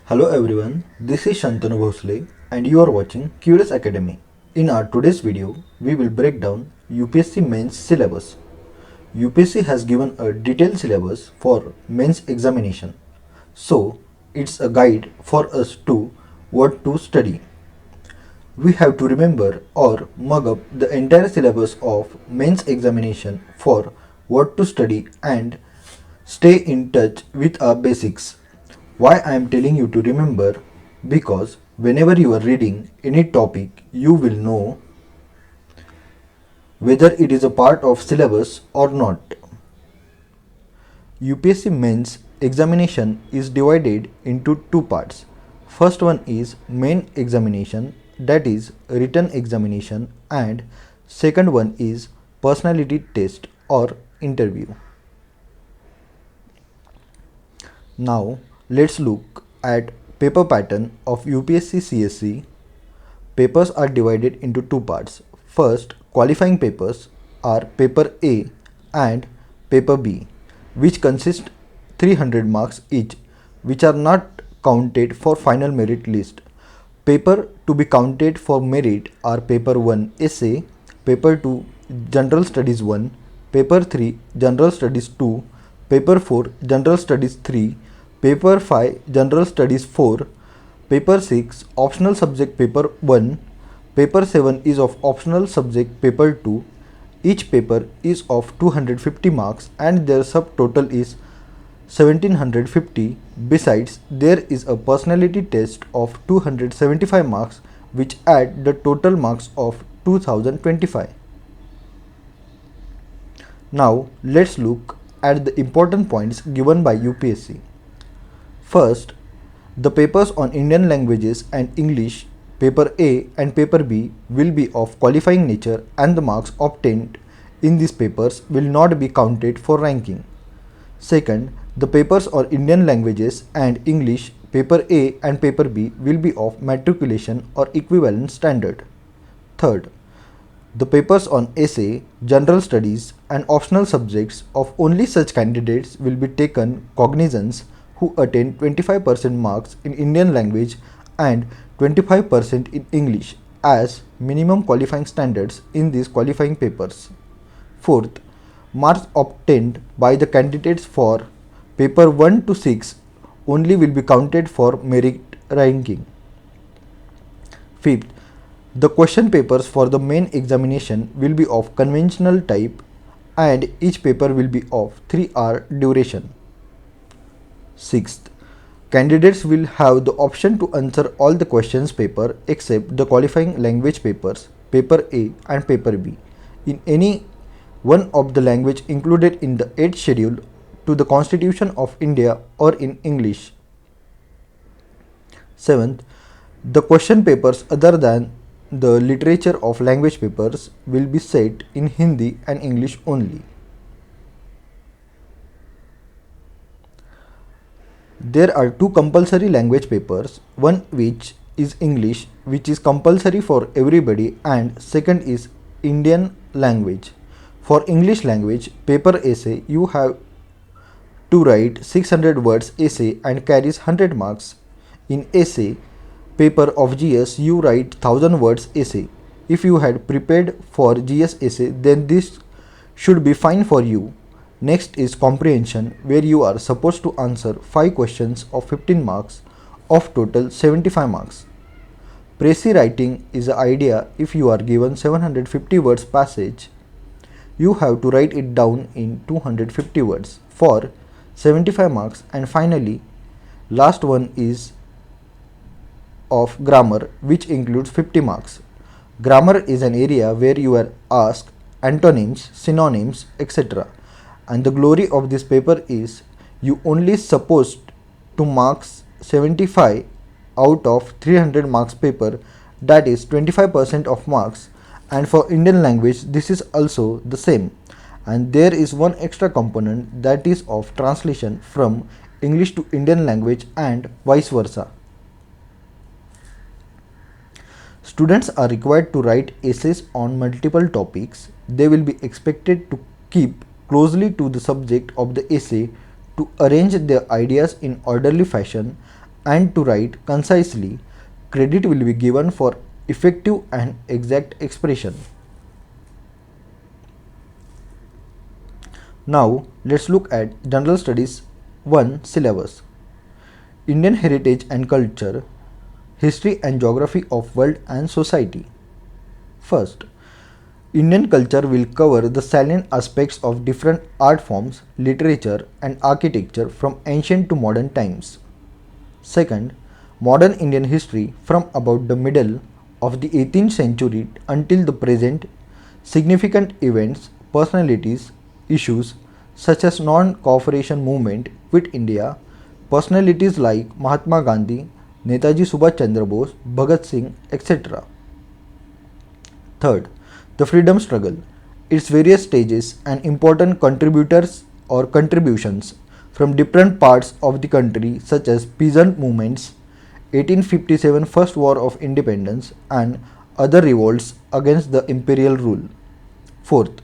Hello everyone, this is Shantanu Bhosle and you are watching Curious Academy. In our today's video, we will break down UPSC Mains Syllabus. UPSC has given a detailed syllabus for mains examination. So, it's a guide for us to what to study. We have to remember or mug up the entire syllabus of mains examination for what to study and stay in touch with our basics. Why I am telling you to remember? Because whenever you are reading any topic, you will know whether it is a part of syllabus or not. UPSC mains examination is divided into two parts. First one is main examination, that is written examination, and second one is personality test or interview. Now let's look at paper pattern of UPSC CSC. Papers are divided into two parts. First, qualifying papers are paper A and paper B, which consist 300 marks each, which are not counted for final merit list. Paper to be counted for merit are paper 1 essay, paper 2 general studies 1, paper 3 general studies 2, paper 4 general studies 3, paper 5 general studies 4, paper 6 optional subject paper 1, paper 7 is of optional subject paper 2. Each paper is of 250 marks and their subtotal is 1750. Besides, there is a personality test of 275 marks which add the total marks of 2025. Now let's look at the important points given by UPSC. First, the papers on Indian languages and English, paper A and paper B, will be of qualifying nature and the marks obtained in these papers will not be counted for ranking. Second, the papers on Indian languages and English, paper A and paper B, will be of matriculation or equivalent standard. Third, the papers on essay, general studies and optional subjects of only such candidates will be taken cognizance who attain 25% marks in Indian language and 25% in English as minimum qualifying standards in these qualifying papers. Fourth, marks obtained by the candidates for paper 1 to 6 only will be counted for merit ranking. Fifth, the question papers for the main examination will be of conventional type and each paper will be of 3-hour duration. Sixth, candidates will have the option to answer all the questions paper except the qualifying language papers, paper A and paper B, in any one of the language included in the 8th schedule to the Constitution of India or in English. Seventh, the question papers other than the literature of language papers will be set in Hindi and English only. There are two compulsory language papers, one which is English, which is compulsory for everybody, and second is Indian language. For English language paper essay, you have to write 600 words essay and carries 100 marks. In essay paper of GS, you write 1000 words essay. If you had prepared for GS essay, then this should be fine for you. Next is comprehension, where you are supposed to answer 5 questions of 15 marks of total 75 marks. Précis writing is the idea. If you are given 750 words passage, you have to write it down in 250 words for 75 marks. And finally, last one is of grammar, which includes 50 marks. Grammar is an area where you are asked antonyms, synonyms, etc. And the glory of this paper is you only supposed to marks 75 out of 300 marks paper, that is 25% of marks. And for Indian language this is also the same, and there is one extra component, that is of translation from English to Indian language and vice versa. Students are required to write essays on multiple topics. They will be expected to keep closely to the subject of the essay, to arrange their ideas in orderly fashion and to write concisely, credit will be given for effective and exact expression. Now, let's look at General Studies 1 syllabus. Indian Heritage and Culture, History and Geography of World and Society. First, Indian culture will cover the salient aspects of different art forms, literature, and architecture from ancient to modern times. Second, modern Indian history from about the middle of the 18th century until the present, significant events, personalities, issues such as non-cooperation movement with India, personalities like Mahatma Gandhi, Netaji Subhash Chandra Bose, Bhagat Singh, etc. Third, the freedom struggle, its various stages and important contributors or contributions from different parts of the country such as peasant movements, 1857 First War of Independence and other revolts against the imperial rule. Fourth,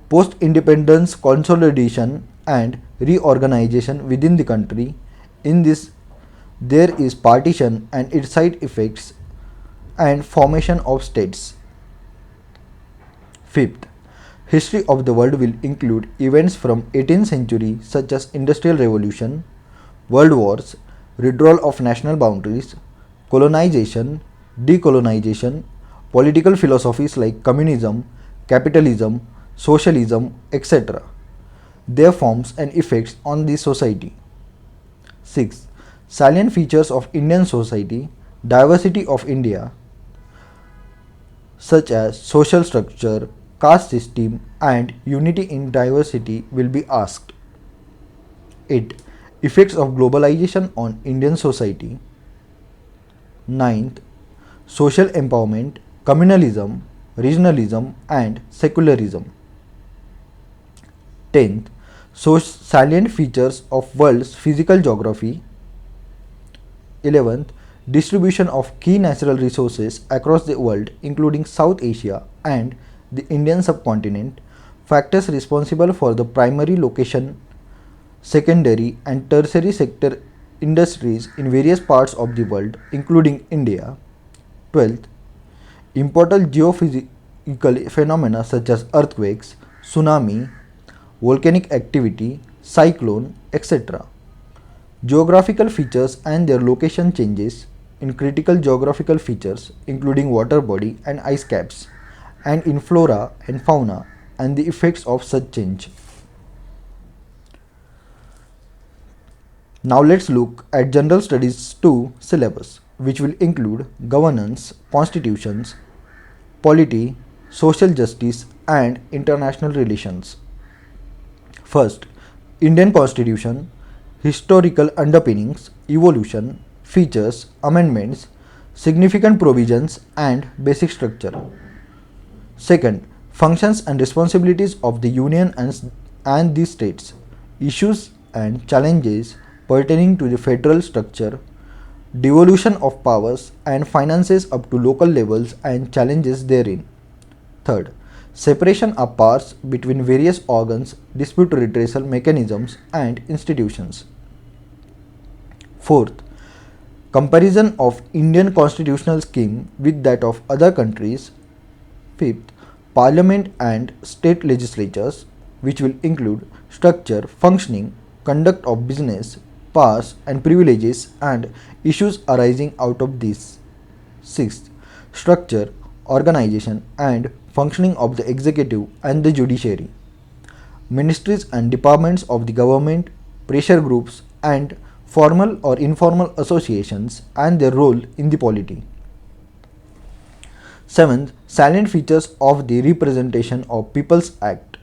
post-independence consolidation and reorganization within the country. In this, there is partition and its side effects and formation of states. Fifth, history of the world will include events from 18th century such as Industrial Revolution, World Wars, withdrawal of national boundaries, colonization, decolonization, political philosophies like communism, capitalism, socialism, etc. Their forms and effects on the society. 6. Salient features of Indian society, diversity of India, such as social structure, caste system, and unity in diversity will be asked. 8. Effects of globalization on Indian society. 9th, social empowerment, communalism, regionalism, and secularism. 10th, salient features of world's physical geography. 11th, distribution of key natural resources across the world including South Asia and the Indian subcontinent, factors responsible for the primary location, secondary and tertiary sector industries in various parts of the world including India. 12th, important geophysical phenomena such as earthquakes, tsunami, volcanic activity, cyclone, etc. Geographical features and their location changes in critical geographical features including water body and ice caps, and in flora and fauna and the effects of such change. Now let's look at General Studies 2 syllabus, which will include governance, constitutions, polity, social justice, and international relations. First, Indian Constitution, historical underpinnings, evolution, features, amendments, significant provisions, and basic structure. Second, functions and responsibilities of the Union and the states, issues and challenges pertaining to the federal structure, devolution of powers and finances up to local levels and challenges therein. Third, separation of powers between various organs, dispute redressal mechanisms and institutions. Fourth, comparison of Indian constitutional scheme with that of other countries. Fifth, parliament and state legislatures, which will include structure, functioning, conduct of business, powers and privileges and issues arising out of these. Sixth, structure, organization and functioning of the executive and the judiciary, ministries and departments of the government, pressure groups and formal or informal associations and their role in the polity. Seventh, salient features of the Representation of People's Act.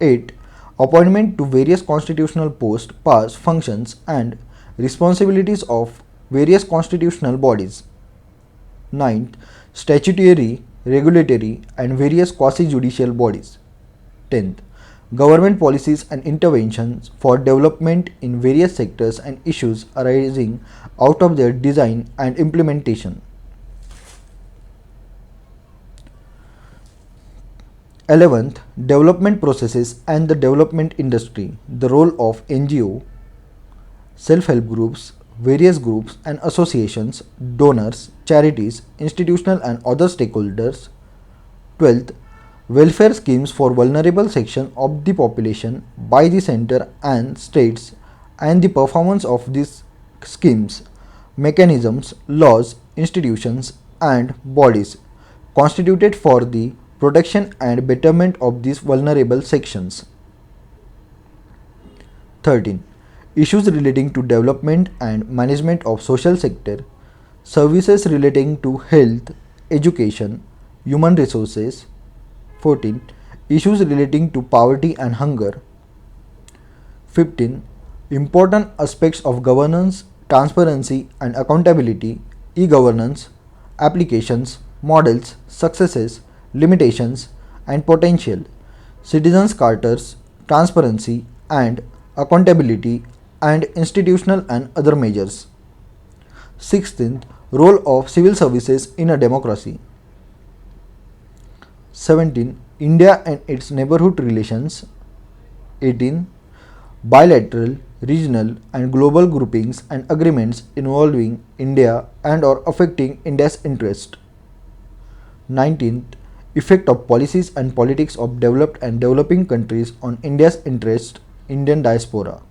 8. Appointment to various constitutional posts, powers, functions and responsibilities of various constitutional bodies. 9th, statutory, regulatory and various quasi-judicial bodies. 10th, government policies and interventions for development in various sectors and issues arising out of their design and implementation. 11th, development processes and the development industry, the role of NGO, self-help groups, various groups and associations, donors, charities, institutional and other stakeholders. 12th, welfare schemes for vulnerable sections of the population by the center and states and the performance of these schemes, mechanisms, laws, institutions and bodies constituted for the protection and betterment of these vulnerable sections. 13. Issues relating to development and management of social sector, services relating to health, education, human resources. 14. Issues relating to poverty and hunger. 15. Important aspects of governance, transparency and accountability, e-governance, applications, models, successes, limitations and potential, citizens' charters, transparency and accountability and institutional and other measures. 16th, role of civil services in a democracy. 17. India and its neighborhood relations. 18. Bilateral, regional and global groupings and agreements involving India and or affecting India's interest. 19th, effect of policies and politics of developed and developing countries on India's interest, Indian diaspora.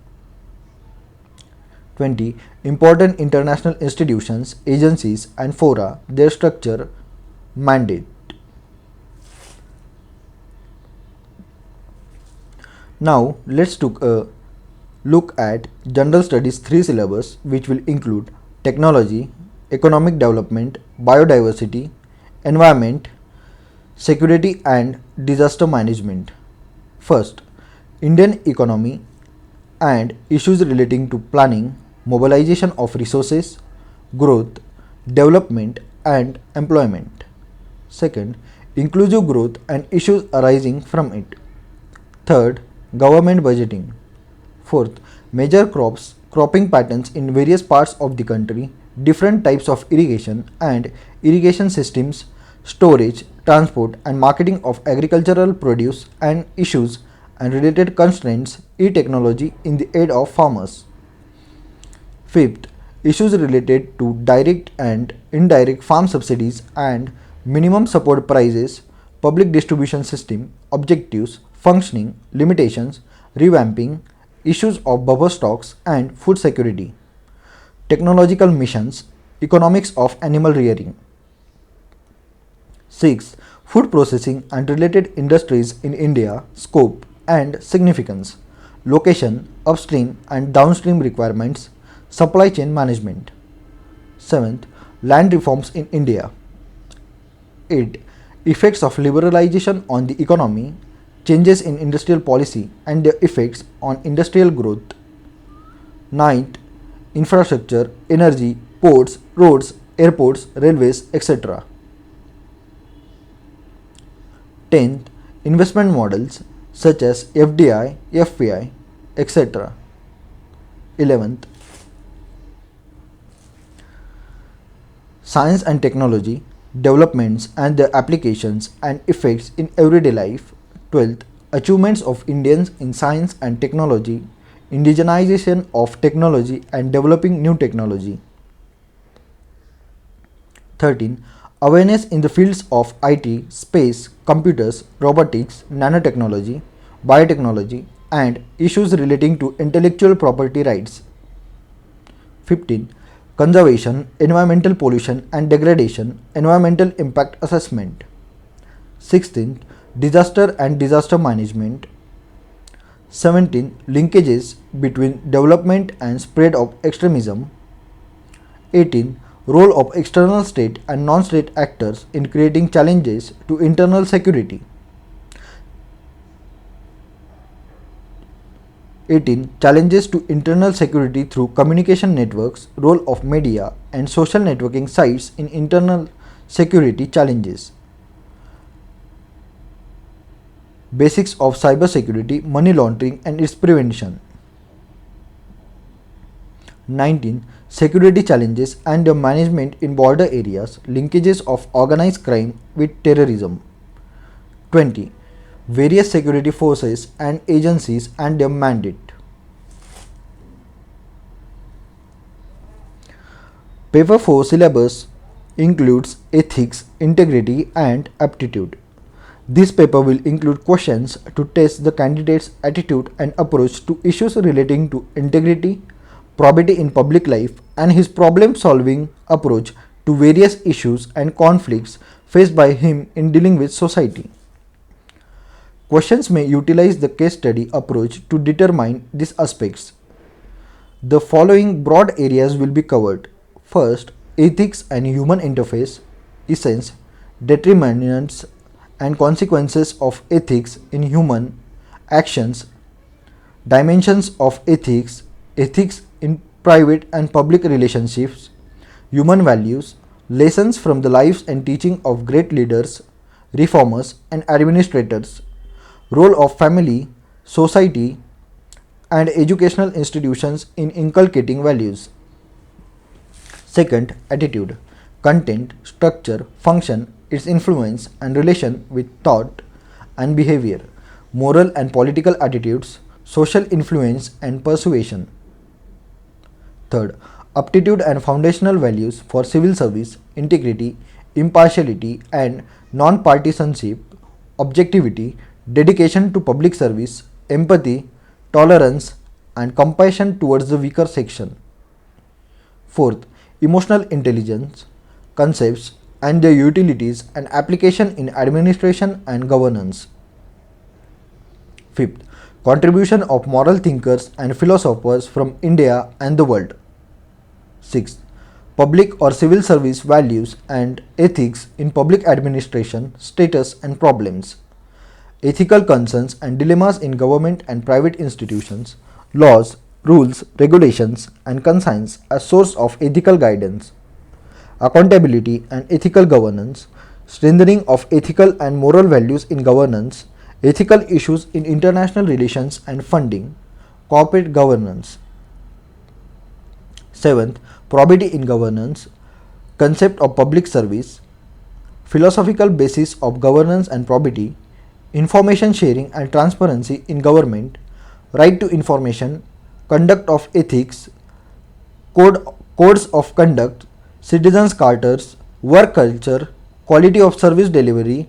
20. Important international institutions, agencies and fora, their structure, mandate. Now let's take a look at General Studies 3 syllabus, which will include technology, economic development, biodiversity, environment, security and disaster management. First, Indian economy and issues relating to planning, mobilization of resources, growth, development and employment. Second, inclusive growth and issues arising from it. Third, government budgeting. Fourth, major cropping patterns in various parts of the country, different types of irrigation and irrigation systems, storage, transport and marketing of agricultural produce and issues and related constraints, e-technology in the aid of farmers. Fifth, issues related to direct and indirect farm subsidies and minimum support prices, public distribution system, objectives, functioning, limitations, revamping, issues of buffer stocks and food security, technological missions, economics of animal rearing. 6. Food processing and related industries in India, scope and significance, location, upstream and downstream requirements, supply chain management. 7th, land reforms in India. 8. Effects of liberalization on the economy, changes in industrial policy and their effects on industrial growth. 9th, infrastructure, energy, ports, roads, airports, railways, etc. 10th, investment models such as FDI, FPI, etc. 11th, science and technology, developments and their applications and effects in everyday life. 12th, achievements of Indians in science and technology, indigenization of technology and developing new technology. 13. Awareness in the fields of IT, space, computers, robotics, nanotechnology, biotechnology and issues relating to intellectual property rights. 15. Conservation, environmental pollution and degradation, environmental impact assessment. 16. Disaster and disaster management. 17. Linkages between development and spread of extremism. 18. Role of external state and non-state actors in creating challenges to internal security. 18. Challenges to internal security through communication networks, role of media and social networking sites in internal security challenges. Basics of cybersecurity, money laundering and its prevention. 19. Security challenges and their management in border areas, linkages of organized crime with terrorism. 20. Various security forces and agencies and their mandate. Paper 4 syllabus includes ethics, integrity and aptitude. This paper will include questions to test the candidate's attitude and approach to issues relating to integrity, probity in public life, and his problem solving approach to various issues and conflicts faced by him in dealing with society. Questions may utilize the case study approach to determine these aspects. The following broad areas will be covered. First, ethics and human interface, essence, determinants and consequences of ethics in human actions, dimensions of ethics, ethics in private and public relationships, human values, lessons from the lives and teaching of great leaders, reformers and administrators, role of family, society and educational institutions in inculcating values. Second, attitude, content, structure, function, its influence and relation with thought and behavior, moral and political attitudes, social influence and persuasion. Third, aptitude and foundational values for civil service, integrity, impartiality and non-partisanship, objectivity, dedication to public service, empathy, tolerance and compassion towards the weaker section. Fourth, emotional intelligence, concepts and their utilities and application in administration and governance. Fifth, contribution of moral thinkers and philosophers from India and the world. Sixth, public or civil service values and ethics in public administration, status and problems. Ethical concerns and dilemmas in government and private institutions, laws, rules, regulations, and conscience as source of ethical guidance, accountability and ethical governance, strengthening of ethical and moral values in governance, ethical issues in international relations and funding, corporate governance. Seventh, probity in governance, concept of public service, philosophical basis of governance and probity, information sharing and transparency in government, right to information, conduct of ethics, codes of conduct, citizens' charters, work culture, quality of service delivery,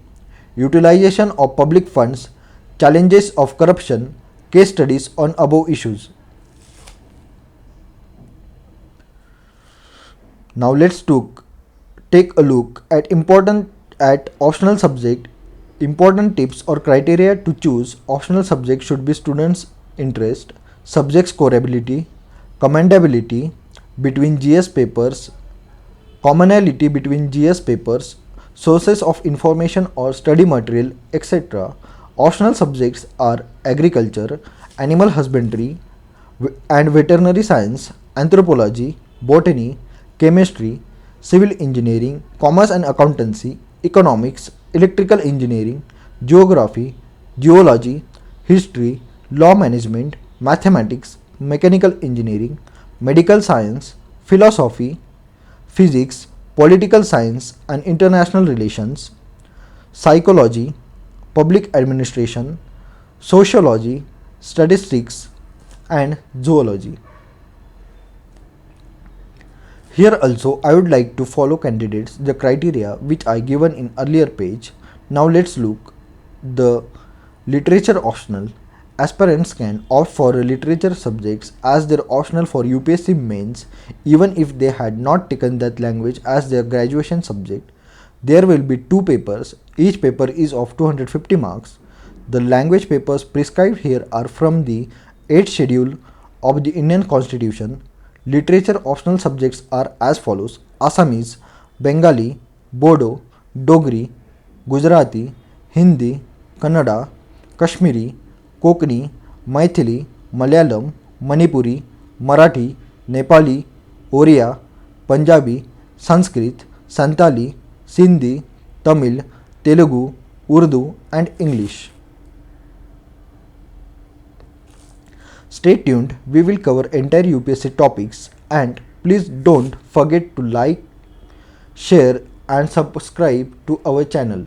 utilization of public funds, challenges of corruption, case studies on above issues. Now let's take a look at optional subject. Important tips or criteria to choose optional subject should be students' interest, subject scoreability, commendability between GS papers, commonality between GS papers, sources of information or study material, etc. Optional subjects are agriculture, animal husbandry and veterinary science, anthropology, botany, chemistry, civil engineering, commerce and accountancy, economics, electrical engineering, geography, geology, history, law management, mathematics, mechanical engineering, medical science, philosophy, physics, political science and international relations, psychology, public administration, sociology, statistics and zoology. Here also I would like to follow candidates the criteria which I given in earlier page. Now let's look the literature optional. Aspirants can opt for literature subjects as their optional for UPSC mains even if they had not taken that language as their graduation subject. There will be 2 papers. Each paper is of 250 marks. The language papers prescribed here are from the 8th schedule of the Indian Constitution. Literature optional subjects are as follows: Assamese, Bengali, Bodo, Dogri, Gujarati, Hindi, Kannada, Kashmiri, Kokani, Maithili, Malayalam, Manipuri, Marathi, Nepali, Oriya, Punjabi, Sanskrit, Santali, Sindhi, Tamil, Telugu, Urdu and English. Stay tuned, we will cover entire UPSC topics, and please don't forget to like, share and subscribe to our channel.